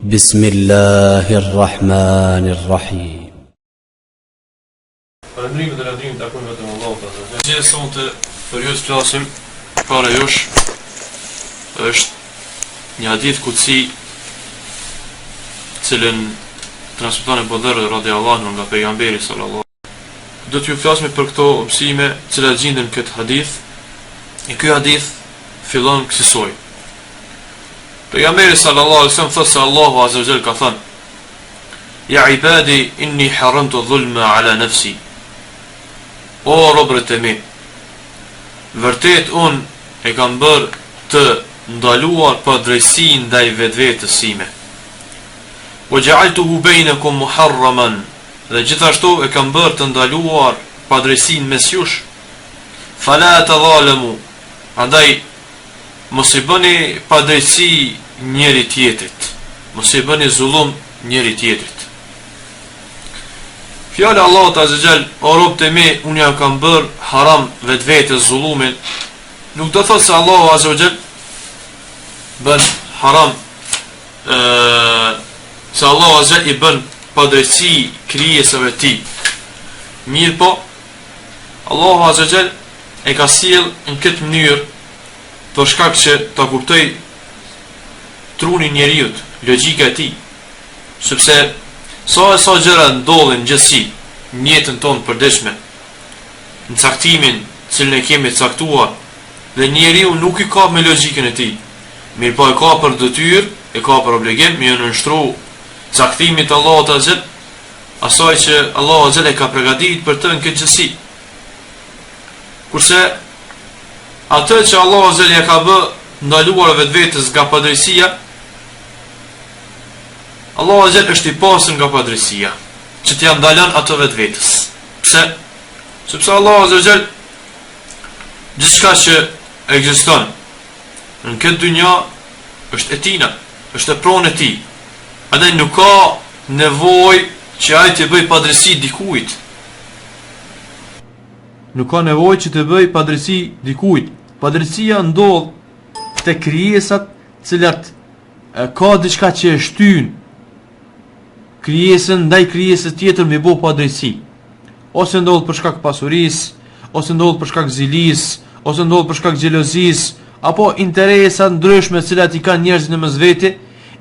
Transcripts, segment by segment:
Bismillahirrahmanirrahim. Falëndrimet e lavdrimit takojnë vetëm Allahut azza wa jalla. Gjithë sonte për ju të flasim para jush është një hadith kutsi cilën transmeton Abu Dharr radhiyallahu anhu nga pejgamberi sallallahu alaihi wasallam. Do t'ju flasim për këto mësime të cilat gjenden këtë hadith. E ky hadith fillon kësaj. Pejgamberi sallallahu alaihi wasallam thotë se Allahu azza wa jalla ka thënë: "Ya ibadi inni haramtu dhulma ala nafsi." O robët e mi, vërtet unë e kam bërë të ndaluar pa drejtësi ndaj vetvetes sime. Wa ja'altuhu bainakum muharraman, dhe gjithashtu e kam bërë të ndaluar pa drejtësi mes jush. Fala tadhalamu, andaj mos i bëni pa drejtësi njëri tjetrit, mos i bëni zullum njëri tjetrit. Fjala Allahut azza xal, o robët e mi, unë ja kam bërë haram vetvetes zullumin, nuk do thotë se Allahu azza xal bën haram se Allahu azza i bën padrejtësi krijesave të tij. Mirë po, Allahu azza xal e ka sjell në këtë mënyrë për shkak që ta kuptoj trunin njeriut, logjika e tij, sepse sa gjëra ndodhin gjithsesi në jetën tonë përditshme, në caktimin cilën e kemi caktuar, dhe njeriu nuk i ka me logjikën e tij. Mirë po e ka për detyrë, e ka për obligim me nënshtru caktimit Allahut azza, asaj që Allahu azza e ka përgatitur për të në këtë gjësi. Kurse atë që Allahu azza ja ka bë ndaluar vetvetes nga padrejësia, Allahu azza është i pasur nga padrejësia, që t'ia ndalon ato vetvetes. Pse? Sepse Allahu azza gjithçka që ekziston në këtë dynja është e tina, është e pronë e tij. Andaj nuk ka nevojë që ai të bëj padrejësi dikujt. Nuk ka nevojë që të bëj padrejësi dikujt. Padrejësia ndodh te krijesat, cilat ka diçka që e shtyn krijesën ndaj krijesës tjetër me bë padrejësi. Ose ndodh për shkak pasurisë, ose ndodh për shkak zilisë, ose ndodh për shkak xhelozisë, apo interesa ndryshme të cilat i kanë njerëzit në mes vete,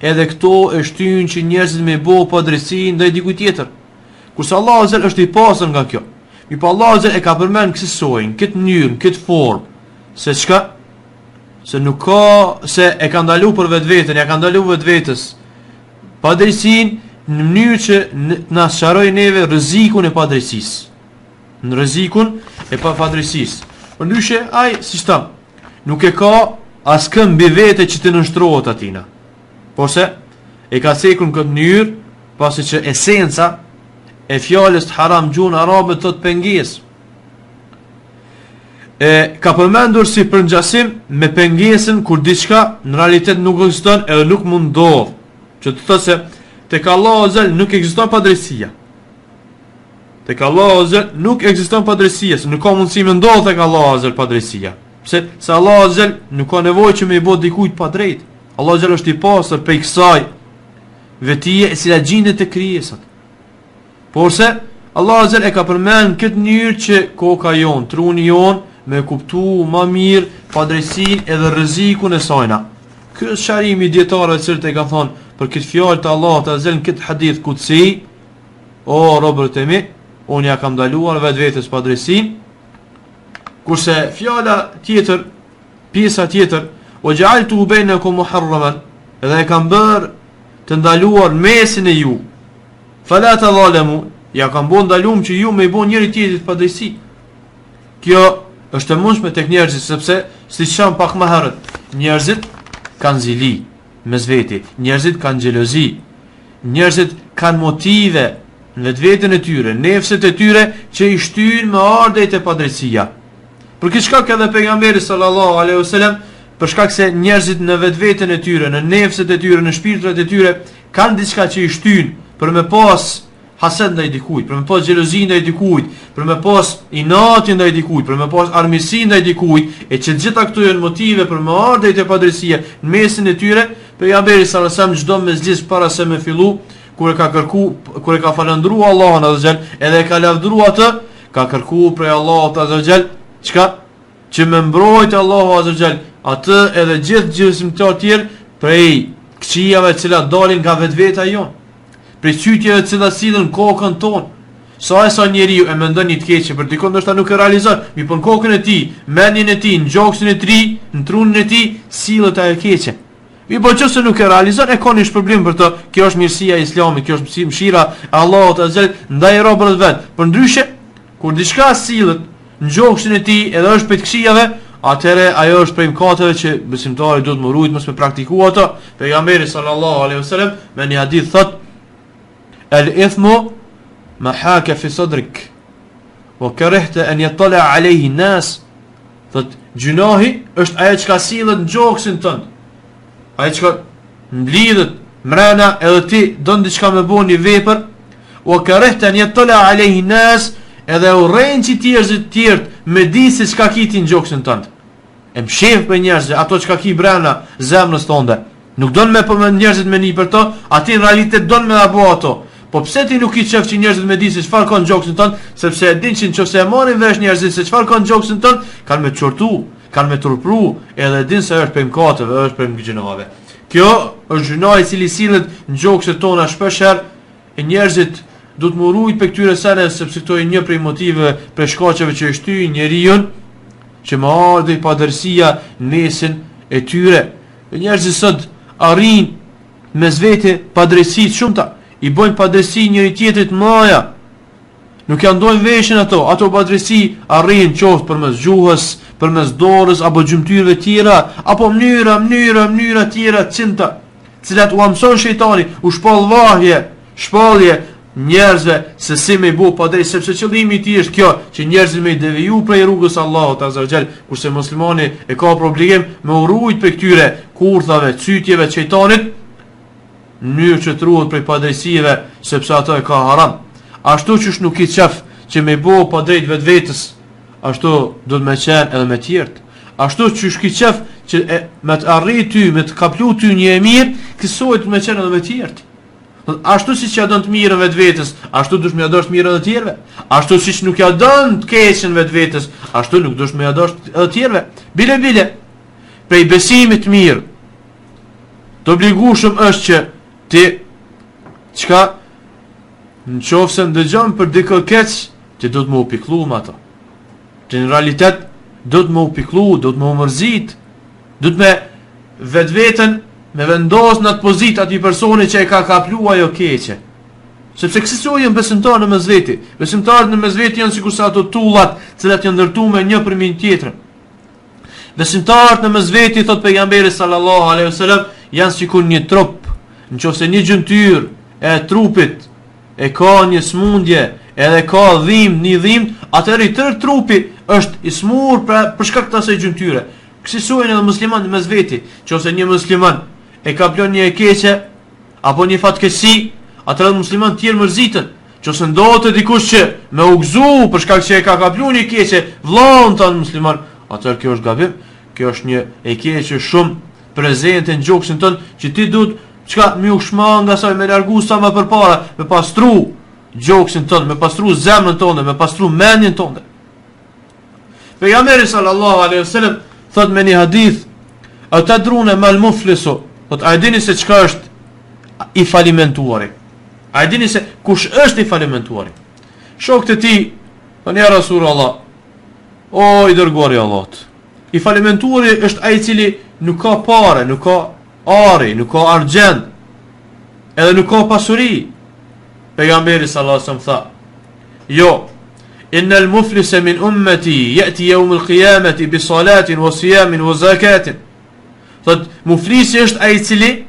edhe këto e shtyn që njerëzit me bë padrejësi ndaj dikujt tjetër. Kurse Allahu azza është i pasur nga kjo. Mi pa Allahu azza e ka përmend kësaj, këtë mënyrë, këtë formë, se çka? Se nuk ka, se e ka ndalu për vetveten, ja ka ndalu vetvetes padrejësinë në mënyrë që na sqaroj neve rrezikun e padrejësisë. Në rrezikun e padrejësisë. Përndryshe ai si thon, nuk e ka askën mbi vete që të nënshtrohet atina. Por se e ka cekur në këtë mënyrë, pasi që esenca e fjalës të haram gjuhën arabe thot pengesë. E ka përmendur si përngjasim me pengesën kur diçka në realitet nuk ekziston edhe nuk mund ndodh. Që të thotë se tek Allahu azza nuk ekziston padrejësia. Tek Allahu azza nuk ekziston padrejësia, nuk ka mundësi me ndodh tek Allahu azza padrejësia. Pse? Se Allahu azza nuk ka nevojë që me i bëj dikujt pa drejt. Allahu azza është i pasur prej kësaj vetije e cila gjendet te krijesat. Por se Allahu azza e ka përmend këtë mënyrë që koka jon, truni jon me kuptu më mirë padrejësinë edhe rrezikun e sajna. Ky është sharimi dietarëve që e ka thonë për këtë fjalë të Allahut azza në këtë hadith kutsi: o robët e mi, unë ja kam ndaluar vetvetes padrejësinë. Kurse fjala tjetër, pjesa tjetër, o ja'altu bainakum muharraman, edhe e kam bërë të ndaluar mesin e ju. Fala tadhalamu, ja kam bën ndalum që ju me i bën njëri tjetrit padrejësi. Kjo është e mundshme tek njerëzit, sepse siç tham pak më herët, njerëzit kanë zili mes veti, njerëzit kanë xhelozi, njerëzit kanë motive në vetveten e tyre, nefset e tyre që i shtyn me ardhjet e padrejësia. Për këtë shkak edhe pejgamberi sallallahu alaihi wasallam, për shkak se njerëzit në vetveten e tyre, në nefset e tyre, në shpirtrat e tyre kanë diçka që i shtyn për me pas hased ndaj dikujt, për me pas xhelozi ndaj dikujt, për me pas inat ndaj dikujt, për me pas armiqësi ndaj dikujt, e që gjitha këto janë motive për me ardhjet e padrejësia në mesin e tyre, Pejgamberi sallallahu alajhi wasallam çdo mezhlis para se me fillu, kur e ka falendruar Allahun azza xal, edhe e ka lavdëruar atë, ka kërkuar prej Allahut azza xal, çka? Që më mbrojt Allahu azza xal atë edhe gjithë gjësimtar tjerë prej këqijave të cilat dalin nga vetveta jon, prej çytjeve të cilat sillen kokën tonë. Sa njeriu e mendon një të keqe për dikon, ndoshta nuk e realizon, mi pun kokën e tij, mendjen e tij, ngjoksin e tij, në trunin e tij, sillet ajo keqe. Mi po çose nuk e realizon, e ka një problem për të. Kjo është mirësia e Islamit, kjo është mëshira e Allahut azza ndaj robërve vet. Përndryshe, kur diçka sillet në ngjoksin e tij edhe është për të këqijave, atëre ajo është prej mëkateve që besimtari duhet të ruajë mos me praktikuar ato. Pejgamberi sallallahu alaihi wasallam me një hadith thot: "El-ithmu ma haka fi sadrik wa karihta an yattala alayhi an-nas." Thot gjunohi është ajo që ka sillet në gjoksin tënd. Ajo që mblidhet mrena edhe ti don diçka me bëu një vepër, wa karihta an yattala alayhi an-nas, edhe urren që njerëzit tjerë me di se çka kiti në gjoksin tënd. E mshef për njerëzit ato çka ki brenda zemrës tënde. Nuk don me për njerëzit me një për to, aty në realitet don me apo ato. Po pse ti nuk i qef që njerëzit me di se çfarë ka në gjoksin tënd, sepse e din që nëse e marrin vesh njerëzit se çfarë ka në gjoksin tënd, kanë me çortu, kanë me turpru, edhe din se është për mëkateve, është për gjinave. Kjo është gjinoa i cili sillet në gjokset tona shpeshherë, e njerëzit duhet më ruajt për këtyre sene, sepse këto janë një prej motiveve për shkaqeve që e shtyjnë njeriu që më ardhi padërsia nesin e tyre. Njerëzit sot arrin mes vete padrejsi shumëta, i bojnë padrejsi njëri tjetrit maja. Nuk janë ndojnë veshin ato padrejsi arrin qoftë përmes gjuhës, përmes dorës apo gjymtyrëve tjera, apo mënyra tjera cinta, cilat u mëson shejtani, u shpallje njerëzve se si me bu padrejt, sepse qëllimi i tij është kjo, që njerëzit me i deviju prej rrugës Allahut azza wa jall, kurse muslimani e ka problem me u ruajt prej këtyre kurthave, cytjeve të shejtanit, në mënyrë që të ruhet prej padrejsive, sepse ato e ka haram. Ashtu që nuk i qef që me bu padrejt vetvetes, ashtu do të me qenë edhe me tjertë. Ashtu që shki qef që me të arrit ty, me të kaplu ty një e mirë, kësojt me qenë edhe me tjertë. Ashtu si që ja dënë të mirën vetë vetës, ashtu dush me ja dësht mirën dhe tjerve. Ashtu si që nuk ja dënë të keqen vetë vetës, ashtu nuk dush me ja dësht edhe tjerve. Bile, prej besimit mirë, të obligushëm është që ti, qka, në qofë se ndëgjën për dikë keq, ti do të më upiklu më ato. Që në realitet, do të më upiklu, do të më mërzit, do të me vetë vetën, me vendos në atë pozit ati personi që e ka kaplu ajo keqe. Sepse kësisoj janë besimtarë në mezveti. Besimtarë në mezveti janë sikur sa ato tullat cilat janë ndërtu me një përmin tjetërën. Besimtarët në mezveti, thot pejgamberi sallallahu alaihi wasallam, janë sikur një trup. Nëse një gjymtyr e trupit e ka një smundje, edhe ka një dhimbje, atëherë i tërë trupi është i smur për shkak të asaj gjymtyre. Kësisoj edhe musliman në mezveti, nëse një musliman e ka plon një e keqe, apo një fatkeqësi, atëherë musliman tjerë mërzitën. Nëse ndodhet dikush që me u gëzu për shkak që e ka kaplu një keqe, vllahun tan musliman, atëherë kjo është gabim, kjo është një e keqe shumë prezente në gjoksin tënd, që ti duhet çka më u shmanga sa me largu sa më përpara, me pastru gjoksin tënd, me pastru zemrën tënde, me pastru mendjen tënde. Pejgamberi sallallahu alaihi wasallam thot me një hadith: "Atadruna mal muflisu?" Thot, a e dini se çka është i falimentuari? A e dini se kush është i falimentuari? Shokët e tij thonë: "Ja Rasulullah, o i dërguari i Allahut, i falimentuari është ai i cili nuk ka parë, nuk ka ari, nuk ka argjend, edhe nuk ka pasuri." Pejgamberi sallallahu alaihi wasallam tha: "Jo, inna al-muflisa min ummati yati yawm al-qiyamati bi salatin wa siyamin wa zakatin." Thot, muflisi është ai i cili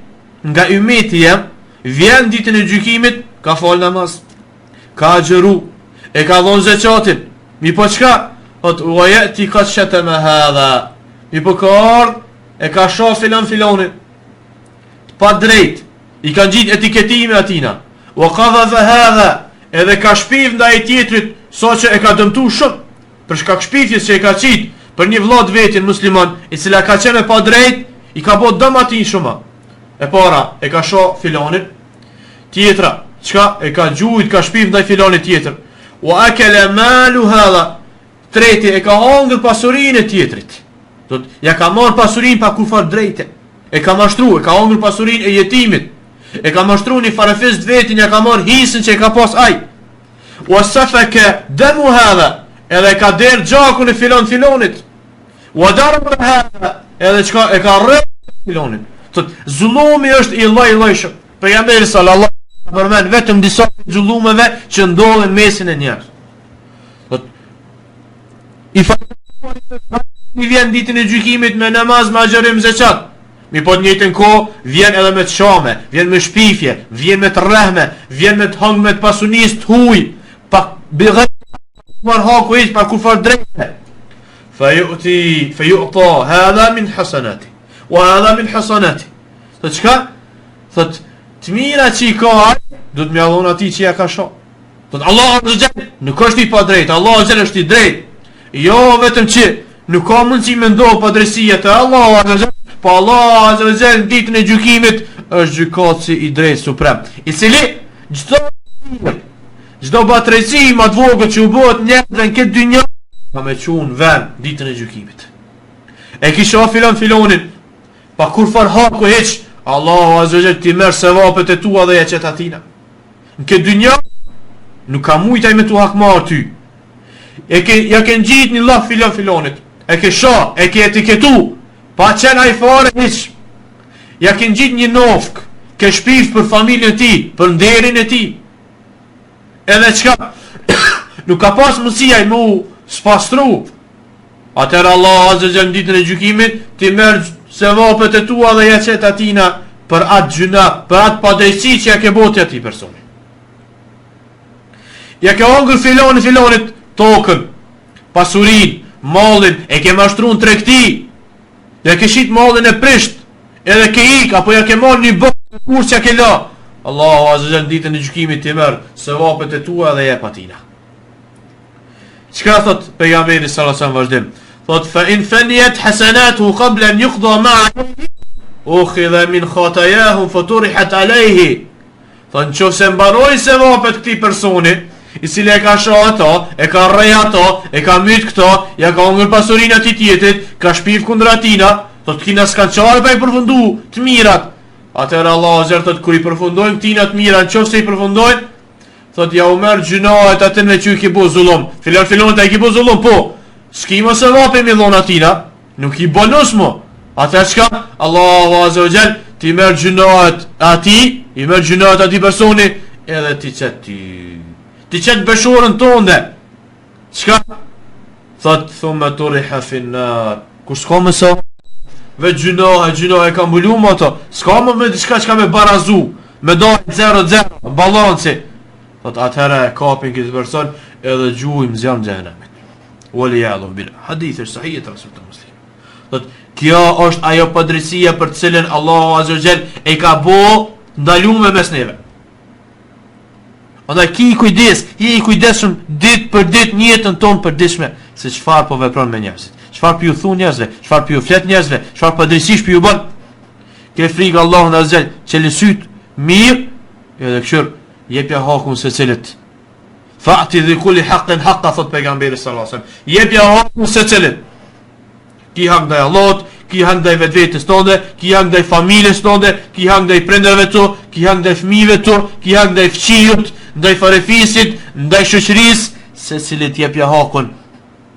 nga ummeti jam vjen ditën e gjykimit, ka fal namaz, ka xheru, e ka dhënë zakatin. Mi po çka? Thot, wa yati qad shatama hadha. Mi po ka e ka shoh filonin pa drejt, i kanë gjitë etiketime atina. Wa qadha hadha, edhe ka shpiv ndaj tjetrit, sa që e ka dëmtu shumë për shkak shpifjes që e ka qitë për një vëllai vetin musliman, i cila ka qenë pa drejt, i ka bërë dëm atij shumë. E para e ka shoh filanin, tjetra çka e ka gjujt, ka shpiv ndaj filanit tjetër. Wa akala malu hadha, treti e ka hongër pasurinë e tjetrit. Do të ja ka marr pasurinë pa kufar drejte. E ka mashtruar, ka hongër pasurinë e jetimit. E ka mashtruar një farefis të vetin, ja ka marr hisën që e ka pas ai. Wa safaka damu hadha, edhe ka der gjakun e filanit. Wa darba hadha, edhe çka e ka rreth filanin. Thot zullumi është i lloj-llojshëm. Pejgamberi sallallahu alaihi wasallam përmend vetëm disa zullumeve që ndodhin mesin e njerëzve. Thot i vjen ditën e gjykimit me namaz, me agjerim, zeqat. Mi po të njëjtën kohë vjen edhe me të shame, vjen me shpifje, vjen me të rrehme, vjen me të hëng, me të pasunis, të huj, pa bigaj, marhaku iq, pa kufar drejte. Feju'ta, hadha min hasanati, wa hadha min hasanati. Thot qka? Thot, të mira që i ka ajë, du të mjallon ati që ja ka shoh. Thot, Allah nuk është i pa drejt, Allah është i drejt. Jo vetëm që nuk ka mundë që i mendohë pa drejtësia të Allah, po Allah azza wa jall në ditën e gjykimit është gjykatësi i drejtë suprem, i cili çdo batrësi më të vogël që u bëhet njerëzve në këtë dynjë ka me çun vend ditën e gjykimit. E kisha filonin pa kur far haku hiç, Allahu azza wa jall ti merr sevapet e tua dhe ja çet atina. Në këtë dynjë nuk ka mujtaj me tu hakmar ty. Ja ke ngjit një lloj filonit. E ke shoh, e ke etiketu. Pa qenë a i fare hiq. Ja ke ngjit një nofk, ke shpift për familjen ti, për nderin e ti. Edhe qka nuk ka pas mësia i mu spastru. Atër Allah azza jall ditën e gjykimit ti merr sevapet e tua dhe ja çet atina për atë gjuna, për atë padrejtësi që ja ke boti ati personi. Ja ke hongër filonit tokën, pasurin, mallin, e ke mashtruar tregti. Ja ke shit mallin e prisht, edhe ke ik, apo ja ke marrë një bërë kur që ja ke la. Allahu azza jall ditën e gjykimit ti merr sevapet e tua dhe jep atina. Çka thot pejgamberi sallallahu alaihi wasallam vazhdim? Thot fa in faniyat hasanatuhu qabla an yuqda ma'a ukhidha min khatayahum faturihat alayhi. Thot nëse mbaroi sevapet këtij personi, i cili e ka shoh ato, e ka rrej ato, e ka myt këto, ja ka hongër pasurinë atij tjetrit, ka shpiv kundër atina, thot kina s'kan çfarë pa i përfundu të mirat. Atëherë Allah azza thot kur i përfundojnë tina të mira, nëse i përfundojnë, thot ja u merr gjunohet atë me që i ki bu zullum. Filon ta i ki bu zullum, po. S'ki mos e vape mi dhon atina, nuk i bonus mo. Atëherë çka? Allahu azza wa jall ti merr gjunohet ati, i merr gjunohet ati personi edhe ti çet ti qëtë beshurën tënde. Qka? Thot, thumë të riha finnar. Kur s'ka me sa? Vetë gjynoha e ka mbulu më ato. S'ka me diçka që ka me barazu, me dojnë 0-0, balanci. Thot, atëherë e kapin këtë person edhe gjujmë zjanë gjenamit. Wali jadhu bila. Hadith është sahijet Rasulullah muslim. Thot, kjo është ajo padrejësia për të cilën Allahu azza wa jall e ka bo ndalume mes neve. Andaj ki i kujdesshëm ditë për ditë në jetën tonë përditshme se çfarë po vepron me njerëzit. Çfarë po ju thon njerëzve, çfarë po ju flet njerëzve, çfarë padrejësish po ju bën. Ke frikë Allahun azza jall, që lësyt mirë, edhe këshir jepja hakun secilit. Fa'ti dhi kulli haqqin haqqa, thot pejgamberi sallallahu alaihi wasallam. Jepja hakun secilit. Ki hak ndaj Allahut, ki hak ndaj vetvetes tonë, ki hak ndaj familjes tonë, ki hak ndaj prindërve tu, ki hak ndaj fëmijëve tu, ki hak ndaj fëmijët, ndaj farefisit, ndaj shoqërisë, secilit jepja hakun.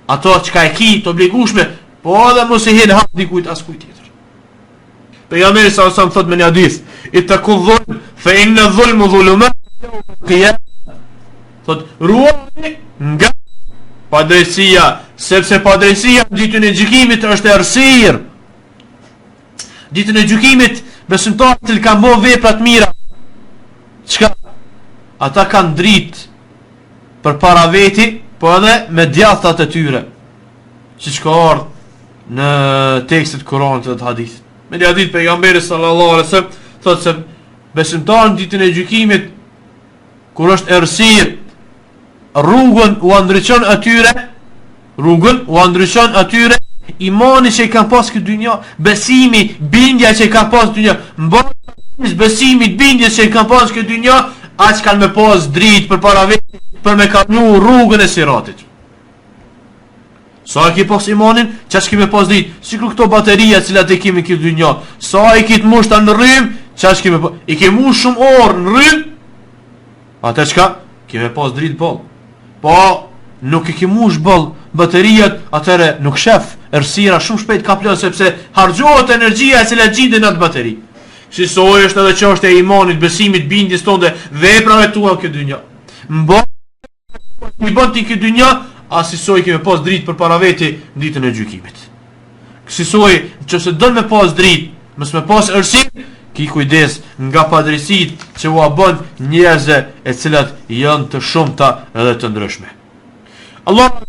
Ato çka e ki të obligueshme, po edhe mos i hin hak dikujt as kujt tjetër. Pejgamberi sallallahu alaihi wasallam thot me një hadith, ittaqu dhulm fa inna dhulma dhulumat yawm al-qiyamah. Thot ruani nga padrejësia, sepse padrejësia në ditën e gjykimit është errësirë. Ditën e gjykimit besimtarët që kanë bërë vepra të mira, çka ata kanë dritë për para veti, po edhe me djathtat e tyre, siç ka ardhur në tekstet Kuranit dhe të hadithit. Me një hadith pejgamberi sallallahu alaihi wasallam thotë se besimtarët në ditën e gjykimit, kur është errësirë, rrugën u ndriçon atyre imani që i kanë pas këtë dynja, besimi, bindja që i kanë pas këtë dynja, mbajtjes besimit, bindjes që i kanë pas këtë dynja, aq kanë me pas dritë për para vetë, për me kalu rrugën e siratit. Sa e ki pas imanin, qa që ki me pas dritë, sikur këto bateria cilat e kemi këtë dynja, sa e ki të mushta në rrim, qa që ki me pas, i ke mush shumë orë në rrim, atë qka, ki me pas dritë bol. Po, nuk i ki mush bol, bateriat atëre nuk shef, errësira shumë shpejt ka plot sepse harxhohet energjia e cila gjendet në atë bateri. Shqisoj është edhe çështja e imanit, besimit, bindjes tonë, veprave tua këtë dynja. I bën ti këtë dynja, asisoj kemi pas dritë për para veti në ditën e gjykimit. Kësisoj, nëse don me pas dritë, mos me pas errësi, ki kujdes nga padrejësit që u bën njerëzve e cilat janë të shumta edhe të ndryshme. Allah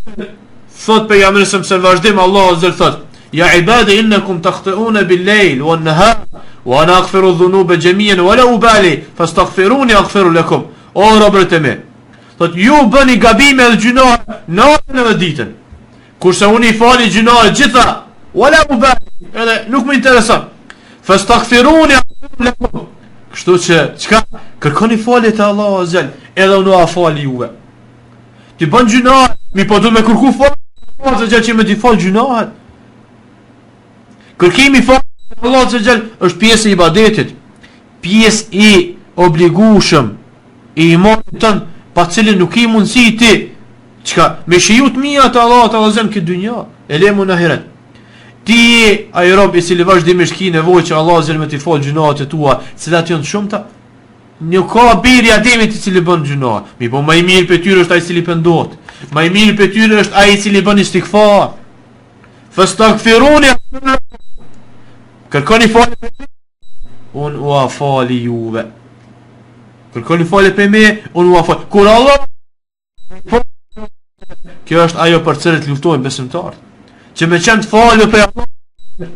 thot pejgamberi se vazhdim Allah azza thot: "Ya ibadi innakum takhtauna bil-layl wan-nahar wa ana aghfiru dhunuba jami'an wa la ubali fastaghfiruni aghfiru lakum." O robët e mi, thot ju bëni gabime dhe gjinohe natën edhe ditën. Kurse unë i fali gjinohe gjitha, wala ubali, edhe nuk më intereson. Fastaghfiruni aghfiru lakum. Kështu që çka kërkoni falje te Allahu azza, edhe unë a fali juve. Ti bën gjinohe, mi po du me kërku falë, se që me ti falë gjunahet. Kërkimi falë, Allah se gjellë, është pjesë e ibadetit, pjesë i obligushëm, i imanit tënë, pa cilin nuk i mundësi ti, qka, me shiju të mija të Allah të alazem këtë dynja, e lemu në ahiret. Ti, a i rob, i cili vazhdimisht ki nevoj që Allah zërë me ti falë gjunahet e tua, cilat janë të shumëta, nuk ka birë ademit i cili bën gjunahet, mi po ma i mirë për tyre është a i cili pëndot. Ma i mirë për tyre është ai i cili bën istighfar. Fastaghfiruni, kërkoni falje për me, unë u a fali juve. Kërkoni falje për me, unë u a fali. Kur Allah, kjo është ajo për cilët luftojnë besimtarët, që me qenë të falje për Allah,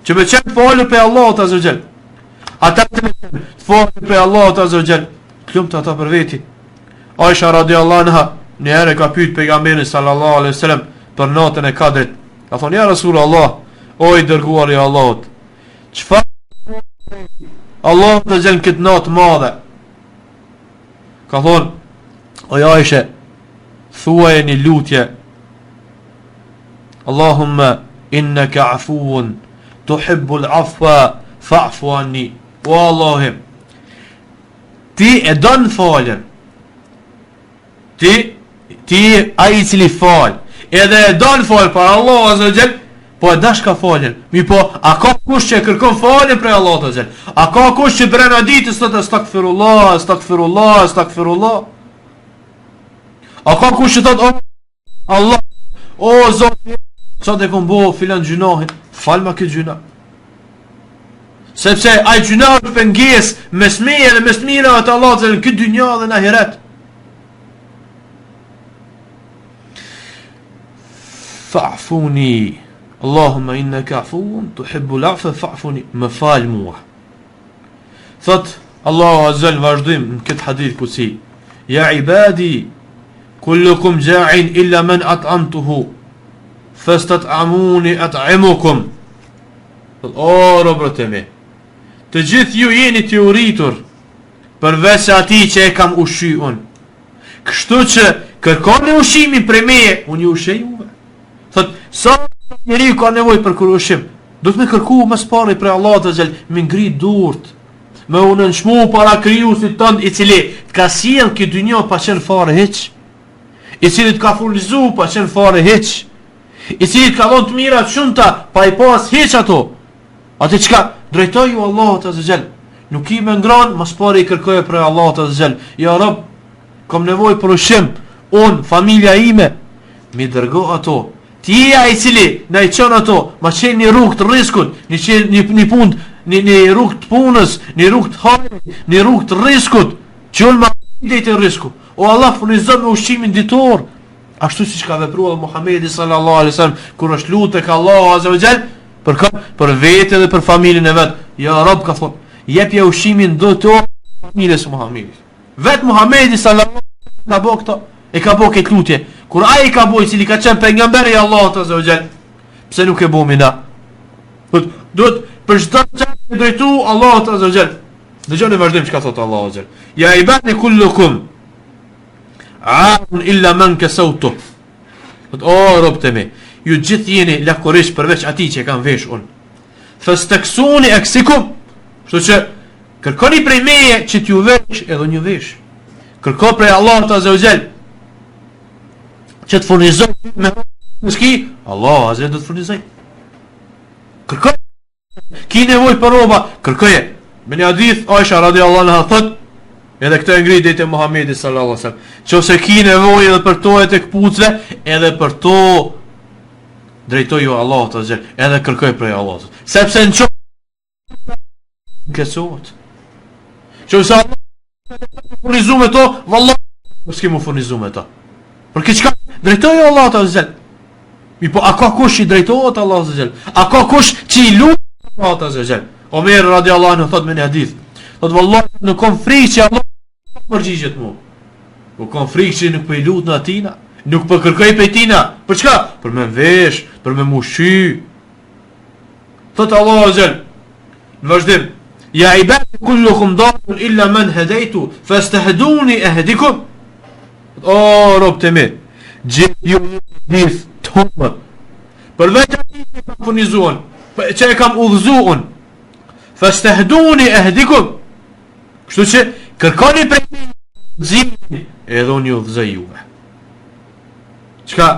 që me qenë të falje për Allah të azërgjel, ata të falje për Allah të azërgjel, klumë të ata për veti. Aisha radiallahu anha një herë ka pyet pejgamberin sallallahu alaihi wasallam për natën e Kadrit. Ka thonë: "Ja Rasulullah, o i dërguari i Allahut, çfarë Allah të zën këtë natë madhe?" Ka thonë: "O Aisha, thuaj një lutje: Allahumma innaka afuun tuhibbul afwa fa'fu anni." O Allahim, ti e don faljen. Ti ai i cili fal, edhe e don fal për Allah azza jall, po e dash ka faljen. Mi po, a ka kush që kërkon faljen për Allah azza jall? A ka kush që brenda ditës thot astaghfirullah, astaghfirullah, astaghfirullah? A ka kush që thot Allah, o Zot, sot e kom bo filan gjunahin, fal ma këtë gjuna. Sepse ai gjuna është pengesë mes meje dhe mes mira të Allah në këtë dynja dhe në ahiret. Fa'funi, Allahumma innaka afuun tuhibbul afwa fa'funi, më fal mua. Thot Allahu azza wa vazhdim në këtë hadith kusi: "Ya ibadi, kullukum ja'in illa man at'amtuhu, fastat'amuni at'imukum." O robët e mi, të gjithë ju jeni të uritur, përveç atij që e kam ushqy unë. Kështu që kërkoni ushqimin prej meje, unë ju ushqej juve. Thot, sa njeriu ka nevojë për ushqim, do të më kërku më së pari prej Allahut azza jall, më ngrit durt, më u nënshmu para krijuesit tënd i cili të ka sjell këtë dynjë pa qenë fare hiç, i cili të ka furnizu pa qenë fare hiç, i cili të ka dhënë të mira të shumta pa i pas hiç ato. Atë çka drejtoju Allahut azza jall, nuk i më ngran, më së pari i kërkoj prej Allahut azza jall: "Ya Rabb, kam nevojë për ushqim, unë, familja ime, mi dërgo ato." Ti ai i cili na i çon ato, ma qenë një rrugë të rrezikut, një punë, një rrugë të punës, një rrugë të hajrit, një rrugë të rrezikut, që unë ma drejt të rreziku. O Allah, furnizon me ushqimin ditor, ashtu siç ka vepruar Muhamedi sallallahu alaihi wasallam kur është lutë tek Allahu azza wa jall për vetë dhe për familjen e vet. Ja Rabb, ka thonë, jepja ushqimin ditor familjes së Muhamedit. Vet Muhamedi sallallahu alaihi wasallam ka bëu këtë lutje. Kur ai ka bo, i cili ka qenë pejgamberi i Allahut azza wa jall, pse nuk e bëmi na? Duhet për çdo çast të drejtu Allahut azza wa jall. Dëgjoni vazhdim çka thot Allahu azza wa jall. Ya ibadi kullukum aun illa man kasawtu. O robët e mi, ju gjithë jeni lakurish përveç atij që kam vesh unë. Fastaksuni aksikum. Kështu që kërkoni prej meje që t'ju vesh edhe një vesh. Kërko prej Allahut azza wa jall që të furnizoj me ski, Allah azza do të furnizoj. Kërkoj. Ki nevoj për roba, kërkoje. Me një hadith Aisha radiallahu anha thot, edhe këtë e ngrit deri te Muhamedi sallallahu alaihi wasallam, nëse ki nevojë edhe për to e tek kputucve, edhe për to drejtoju Allahut azza, edhe kërkoj prej Allahut. Sepse në çfarë kësot. Nëse Allah furnizu me to, vallahi mos kemu furnizu me to. Për çka drejtoju Allahut azza. Mi po a ka kush i drejtohet Allahut azza? A ka kush që i lut Allahut azza? Omer radiallahu anhu thot me një hadith, thot vallahi nuk kam frikë që Allah përgjigjet mu. Nuk kam frikë që nuk po i lut në atina, nuk po kërkoj prej tina. Për çka? Për me vesh, për me mushi. Thot Allahu azza në vazhdim, ya ibadi kullukum dhalun illa man hadaytu fastahduni ahdikum. O robët e mi, gjithë ju hadith të humbur. Përveç atij që kam furnizuar, që e kam udhëzuar. Fastahduni ahdikum. Kështu që kërkoni prej zimin edhe unë ju udhëzoj juve. Çka?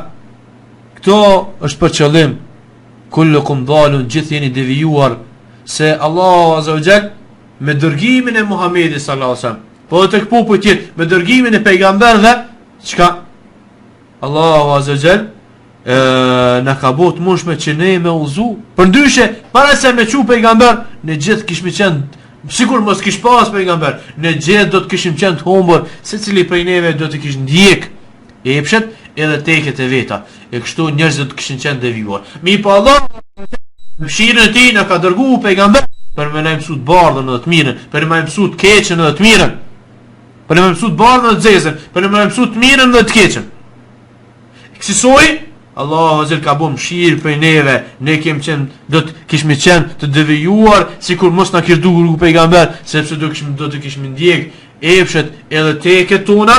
Këto është për qëllim. Kullukum dhalun, gjithë jeni devijuar, se Allahu azza wa jall me dërgimin e Muhamedit sallallahu alaihi wasallam, po tek popujt tjerë me dërgimin e pejgamberëve, çka? Allahu azza wa jall në ka bot mushme që ne me uzu. Për ndyshe, para se me qu pejgamber, ne gjithë kishmi qenë, sikur mos kish pas pejgamber, ne gjithë do të kishim qenë të humbur, se cili prej neve do të kish ndjek epshet edhe teket e veta. E kështu njerëzit do të kishin qenë devijuar. Mi pa Allah, mëshirën e tij na ka dërguar pejgamber për me na mësu të bardhën dhe të mirën, për me na mësu të keqen dhe të mirën, për me na mësu të bardhën dhe të zezën, për me na mësu të mirën dhe të keqen. Kësaj Allahu azza ka bëm mëshirë për neve, ne kem qenë, do të kishmi qenë të devijuar, sikur mos na kish dukur pejgamber, sepse do të kishmi ndjek epshet edhe teket tona.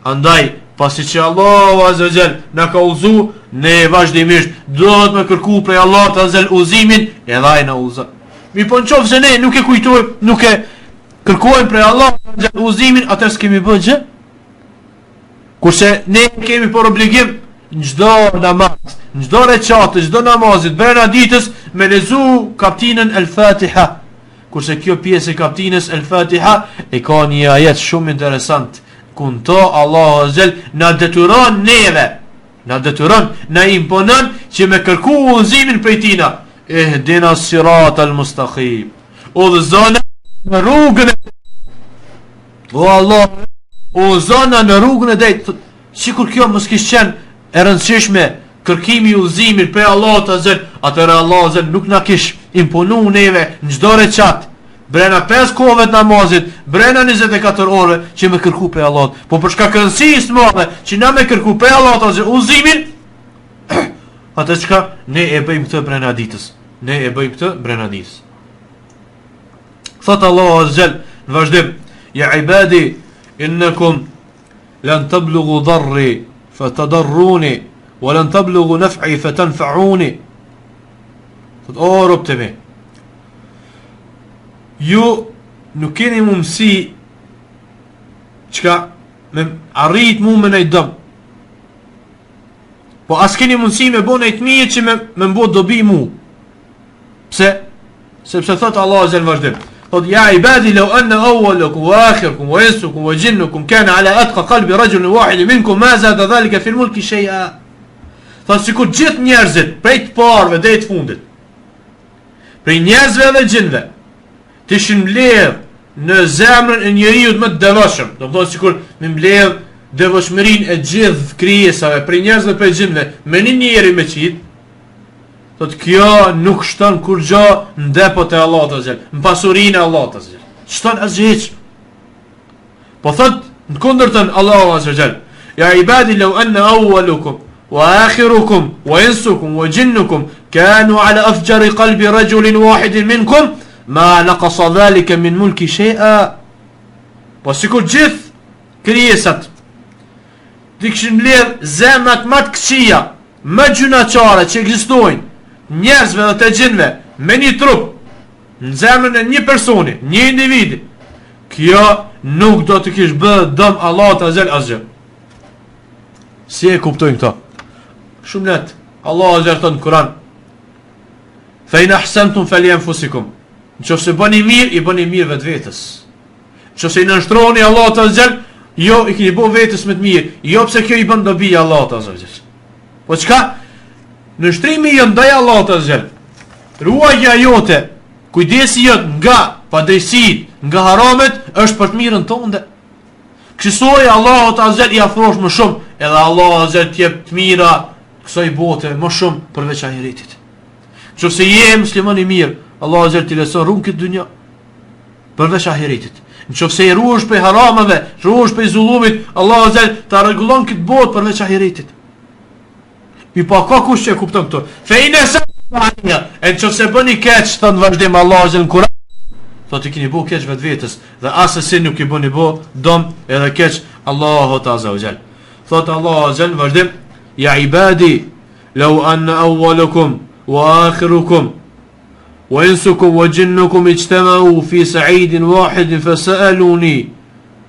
Andaj, pasi që Allahu azza na ka udhëzu, ne vazhdimisht do të me kërku prej Allahut azza udhëzimin, edhe ai na udhëzon. Mi po nëse ne nuk e kujtojmë, nuk e kërkojmë prej Allahut azza udhëzimin, atëherë s'kemi bërë gjë. Kurse ne kemi për obligim në çdo namaz, në çdo recat, çdo namazit brenda ditës me lezu kaptinën El-Fatiha. Kurse kjo pjesë e kaptinës El-Fatiha e ka një ajet shumë interesant. Kunto Allahu azza na detyron neve, na detyron, na imponon që me kërku udhëzimin prej tina. Ihdina siratal mustaqim. Udhëzona në rrugën e O Allah, udhëzona në rrugën e drejtë. Sikur kjo mos kish qenë e rëndësishme kërkimi i udhëzimit prej Allahut azza, atëherë Allahu azza nuk na kish imponu neve në çdo recat, brenda 5 kohëve të namazit, brenda 24 orë që me kërku prej Allahut. Po për shkak të rëndësisë të madhe që na me kërku prej Allahut azza udhëzimin, atë çka ne e bëjmë këtë brenda ditës. Ne e bëjmë këtë brenda ditës. Thot Allahu azza në vazhdim, ya ibadi innakum lan tablughu dharri فتضروني ولن تبلغوا نفعي فتنفعوني. O robët e mi, ju nuk keni mundësi çka me arrit mu me nejt dëm, po as keni mundësi me bo nejt mirë që me mbo dobi mu. Pse? Sepse thot Allah azza në vazhdim, thot ja ibadi law anna awwalakum wa akhirukum wa insukum wa jinnukum kana ala atqa qalbi rajulin wahid minkum ma zada dhalika fi al-mulki shay'a. Thot sikur gjithë njerëzit prej të parëve deri të fundit, prej njerëzve dhe gjinëve, të ishin mbledh në zemrën e njeriut më të devotshëm, do të thotë sikur me mbledh devotshmërinë e gjithë krijesave, prej njerëzve prej gjinëve, me një njeri me qit. Thot kjo nuk shton kur gjë në depot e Allahut azza, në pasurinë e Allahut azza. Shton asgjë. Po thot në kundërtën Allahu azza, Ja ibadi law anna awwalukum wa akhirukum wa insukum wa jinnukum kanu ala afjari qalbi rajulin wahidin minkum ma naqasa dhalika min mulki shay'a. Po sikur gjithë krijesat ti kishin mbledh zemrat më të këqija, më gjunaqare që ekzistojnë, njerëzve dhe të gjinëve, me një trup, në zemrën e një personi, një individi, kjo nuk do të kish bë dëm Allahut azza asgjë. Si e kuptojnë këto? Shumë net. Allahu azza thon në Kur'an: "Fa in ahsantum falyanfusikum." Nëse bëni mirë, i bëni mirë vetvetes. Nëse i nënshtroni Allahut azza, jo i keni bë vetes me të mirë, jo pse kjo i bën dobi Allahut azza. Po çka? Nënshtrimi jo ndaj Allahut azza. Ruajja jote, kujdesi jot nga padrejësit, nga haramet, është për të mirën tënde. Kësoj Allahut azza i afrosh më shumë, edhe Allahu azza të jep të mira kësaj bote më shumë përveç ahiretit. Nëse je musliman i mirë, Allahu azza t'i lëson rrugën këtë dynja përveç ahiretit. Nëse i ruhesh prej haramave, ruhesh prej zullumit, Allahu azza ta rregullon këtë botë përveç ahiretit. Mi pa ka kush që kupton këto. Fejnë sa e nëse bëni keq, thon vazhdim Allahu azza në Kur'an, thotë keni bëu keq vetvetes dhe asesi nuk i bëni bë dom edhe keq Allahu azza wa jall. Thotë Allahu azza në vazhdim: "Ya ibadi law anna awwalakum wa akhirukum wa insukum wa jinnukum ijtama'u fi sa'idin wahidin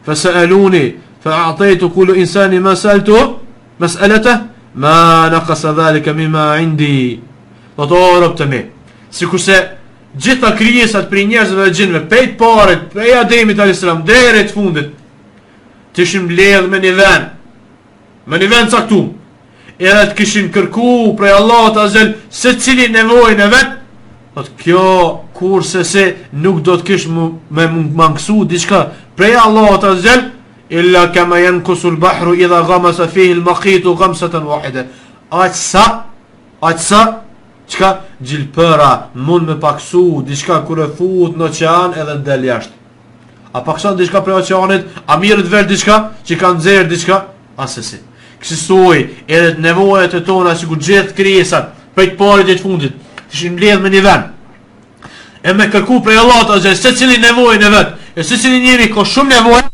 fasa'aluni fa'a'taytu kullu insani ma sa'altuhu mas'alatahu ma naqasa dhalika mimma 'indi." Do të orëp të me. Sikurse gjitha krijesat për njerëzve dhe gjinëve, pejt paret, prej Ademit a.s. deri të fundit, të ishin mbledh me një vend caktuar. Edhe të kishin kërku prej Allahut azza se cili nevojën e vet, thotë kjo kurse se nuk do të kish me mangësu diçka prej Allahut azza illa kama yanqusu al-bahru idha ghamasa fihi al-maqitu ghamsatan wahida. Aqsa çka gjilpëra mund me paksu diçka kur e fut në oqean edhe del jashtë. A pakson diçka prej oqeanit, a mirët vesh diçka që kanë nxjerr diçka, asesi. Kësaj edhe nevojat e tona sikur gjithë krijesat prej të parit e të fundit ishin mbledh me një vend. E me kërku prej Allahut azza se cili nevojën e vet, e se cili njeri ka shumë nevojë,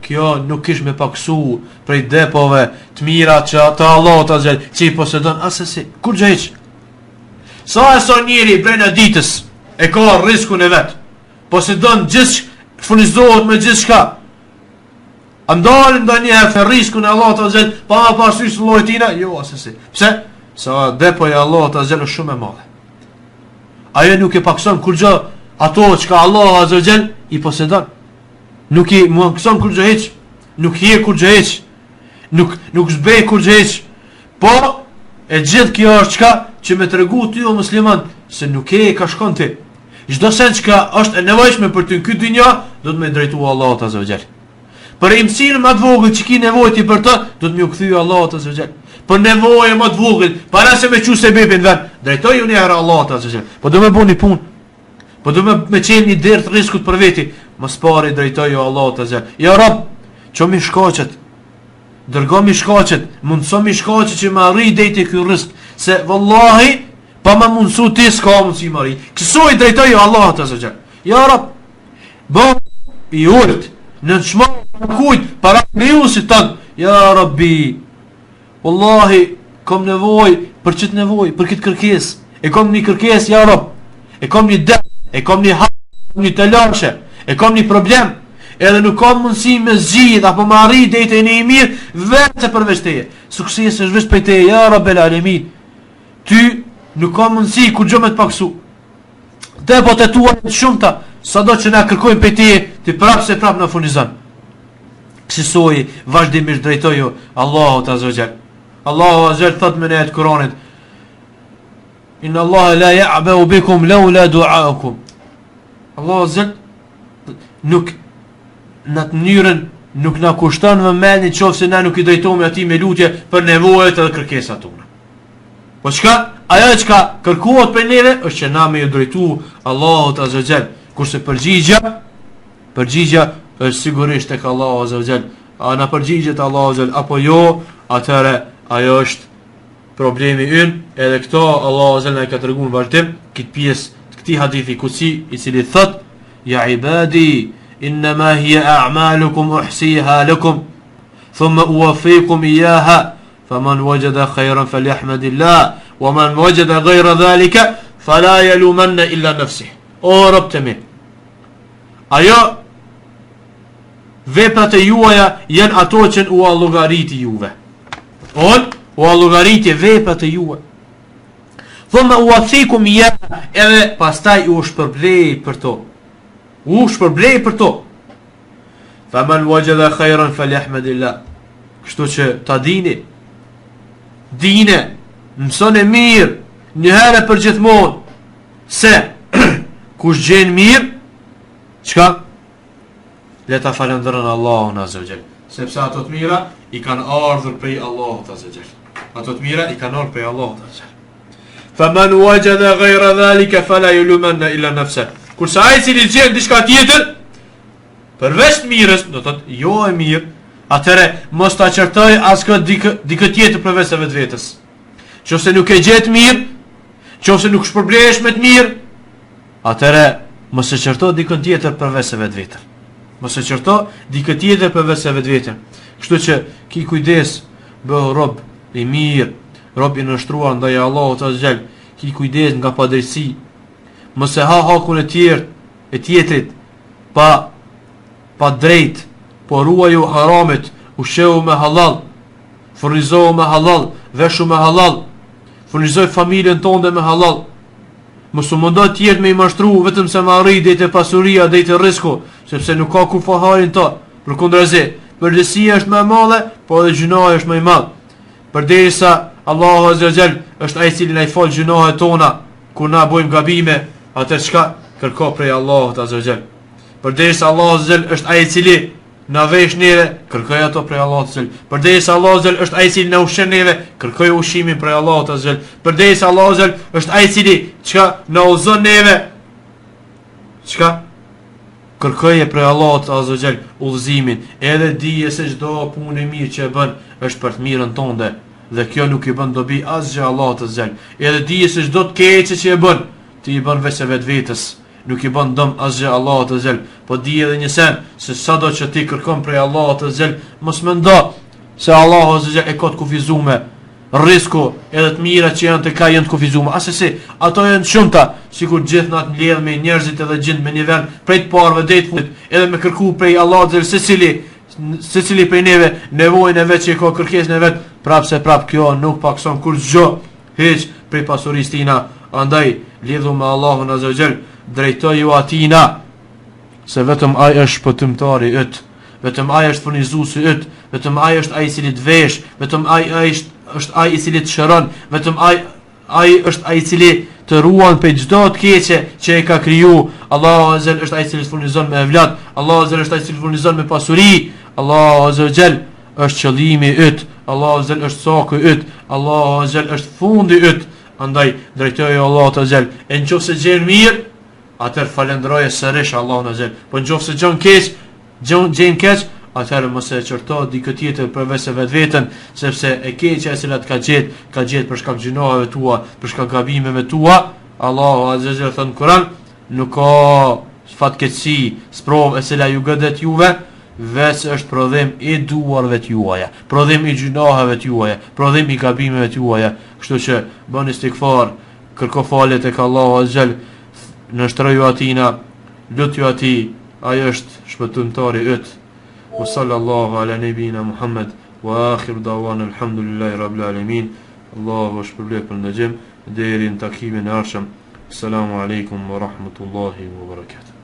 kjo nuk kish me paksu prej depove të mira që ata Allahut azza që i posedon asesi. Kur gjë sa njeri brenda ditës e ka riskun e vet, posedon gjithë, furnizohet me gjithë shka, andalën ndonjëherë të riskun e Allahut azza pa parasysh llojin tina, jo asesi. Pse? Sa depoja e Allahut azza është shumë e madhe. Ajo nuk e pakson kur gjë ato që Allahu azza i posedon. Nuk i mungson kur gjë hiç, nuk je kur gjë hiç, nuk zbej kur gjë hiç. Po e gjithë kjo është çka që me tregu ty o musliman se nuk e ka shkon ti. Çdo sen çka është e nevojshme për ty në këtë dynjë, do të më drejtuo Allahut azza wa jall. Për imsinë më të vogël që ki nevojë ti për të, do të më u kthy Allahut azza wa jall. Për nevojë më të vogël, para se me çu se bebin vet, drejtoj unë era Allahut azza wa jall. Po do më bëni punë. Po do më çelni deri të rrezikut për veti, mos pari drejtoj Allahut azza wa jall. Ja Rabb, çomi shkaqet. Dërgomi shkaqet, mundsomi shkaqet që më arri deri te ky rrezik, se vallahi pa më mundsu ti s'ka mundsi më arri. Kësoj drejtoj Allahut azza wa jall. Ja Rabb, bo i urt në çmon kujt para krijuesit tan. Ja Rabbi, wallahi kam nevojë për çit nevojë, për këtë kërkesë. E kam një kërkesë ja Rabb. E kam një dëm, e kam një hap, një telashe, e kam një problem. Edhe nuk kam mundësi me zgjidh apo me arrit deri te një mirë vetë përveç teje. Suksesi është vetëm prej teje, ja Rabbel Alamin. Ty nuk kam mundësi kur gjë me të paksu. Depot e tua të shumta, sado që na kërkojnë prej teje, ti prap na furnizon. Kësaj vazhdimisht drejtoju Allahut azza wa jall. Allahu azza thot me në Kur'anit: Inna Allah la ya'ba'u bikum lawla du'a'ukum. Allahu azza nuk në të mënyrën nuk na kushton më mendin nëse na nuk i drejtohemi atij me lutje për nevojat edhe kërkesat tona. Po çka? Ajo çka kërkohet për neve është që na me ju drejtu Allahut azza wa jall. Kurse përgjigja është sigurisht tek Allahu azza wa jall. a na përgjigjet Allahu Azza apo jo, atëre ajo është problemi ynë. Edhe këto Allahu Azza na ka treguar vazhdim këtë pjesë të këtij hadithi kusi i cili thot: ya ibadi inma hiya a'malukum uhsiha lakum thumma uwaffikum iyyaha faman wajada khayran falyahmadillah wa man wajada ghayra dhalika fala yalumanna illa nafsihi. O robët e mi, ajo veprat e juaja janë ato që u llogariti juve. U llogariti veprat e juaja. Thumma uwaffikum iyyaha, edhe pastaj u shpërblej për to. U shpërblej për to. Faman wajada khayran falyahmadillah. Kështu që ta dini, mësoni mirë një herë për gjithmonë se kush gjen mirë, çka? Le ta falënderojnë Allahun Azza wa Jall, sepse ato të mira i kanë ardhur prej Allahut Azza wa Jall. Ato të mira i kanë ardhur prej Allahut Azza wa Jall. Faman wajada ghayra dhalika fala yulumanna illa nafsa. Kurse ai cili gjen diçka tjetër përveç mirës, do thotë jo e mirë, atëre mos ta çertoj askë dikë tjetër përveç se vetvetes. Nëse nuk e gjet mirë, nëse nuk shpërblehesh me të mirë, atëre mos e çerto dikë tjetër përveç se vetvetes. Mos e çerto dikë tjetër përveç se vetvetes. Kështu që ki kujdes, bëhu rob i mirë, rob i nështruar ndaj Allahut Azza wa Jall, ki kujdes nga padrejsi. Mos e ha hakun e tjetrit pa drejt, po ruaju haramit, ushqehu me halal, furnizohu me halal, veshu me halal, furnizoj familjen tonë me halal. Mos u mundo tjerë me i mashtru vetëm se me arri dhe të pasuria dhe të risku, sepse nuk ka ku faharin ta. Përkundrazi, përdësia është më e madhe, po edhe gjunaja është më i madh. Përderisa Allahu Azza wa Jall është ai i cili na i fal gjunahet tona kur na bëjmë gabime, atë çka kërko prej Allahut Azza wa Jall. Përderisa Allahu Azza wa Jall është ai i cili na vesh neve, kërkoj ato prej Allahut Azza wa Jall. Përderisa Allahu Azza wa Jall është ai i cili na ushqen neve, kërkoj ushqimin prej Allahut Azza wa Jall. Përderisa Allahu Azza wa Jall është ai i cili çka na udhëzon neve, çka kërkoje prej Allahut Azza wa Jall udhëzimin. Edhe dije se çdo punë e mirë që e bën është për të mirën tënde, dhe kjo nuk i bën dobi asgjë Allahut Azza wa Jall. Edhe dije se çdo të keqe që e bën, ti i bën vetë vetvetes, nuk i bën dëm asgjë Allahut Azza wa Jall. Po di edhe një sen se sado që ti kërkon prej Allahut Azza wa Jall, mos mendo se Allahu Azza wa Jall e ka të kufizuar risku edhe të mira që janë të ka janë të kufizuar. Asesi, ato janë shumëta, sikur gjithë natë mbledh me njerëzit edhe gjend me një vend prej të parëve deri të fundit, edhe me kërku prej Allahut Azza wa Jall secili prej neve nevojën e vet që ka kërkesën e vet, prap kjo nuk pakson kur gjë hiç prej pasurisë tina. Andaj lidhu me Allahun Azza wa Jall, drejtoju atina, se vetëm ai është shpëtimtari yt, vetëm ai është furnizuesi yt, vetëm ai është ai i cili të vesh, vetëm ai është ai i cili të shëron, vetëm ai është ai i cili të ruan për çdo të keqe që e ka kriju. Allahu Azza wa Jall është ai i cili të furnizon me evlat, Allahu Azza wa Jall është ai i cili furnizon me pasuri, Allahu Azza wa Jall është qëllimi yt, Allahu Azza wa Jall është soku yt, Allahu Azza wa Jall është fundi yt. Andaj drejtoju Allahut Azza wa Jall. E nëse gjen mirë, atëherë falendroje sërish Allahun Azza wa Jall. Po nëse gjen keq, atëherë mos e çorto dikë tjetër përveç se vetveten, sepse e keqja e cila ka gjet për shkak gjinohave tua, për shkak gabimeve tua. Allahu Azza wa Jall thon Kur'an, nuk ka fatkeqësi, sprov e cila ju gëdet juve, vetë është prodhim i duarve të juaja, prodhim i gjinohave të juaja, prodhim i gabimeve të juaja. Kështu që bëni istighfar, kërko falje tek Allahu Azza wa Jall, nështroju atina, lutju atij, ai është shpëtimtari yt. Wa sallallahu ala nabina Muhammad wa akhiru da'wana alhamdulillahi rabbil alamin. Allahu shpërblet për ndëgjim deri në takimin e ardhshëm. Assalamu alaikum wa rahmatullahi wa barakatuh.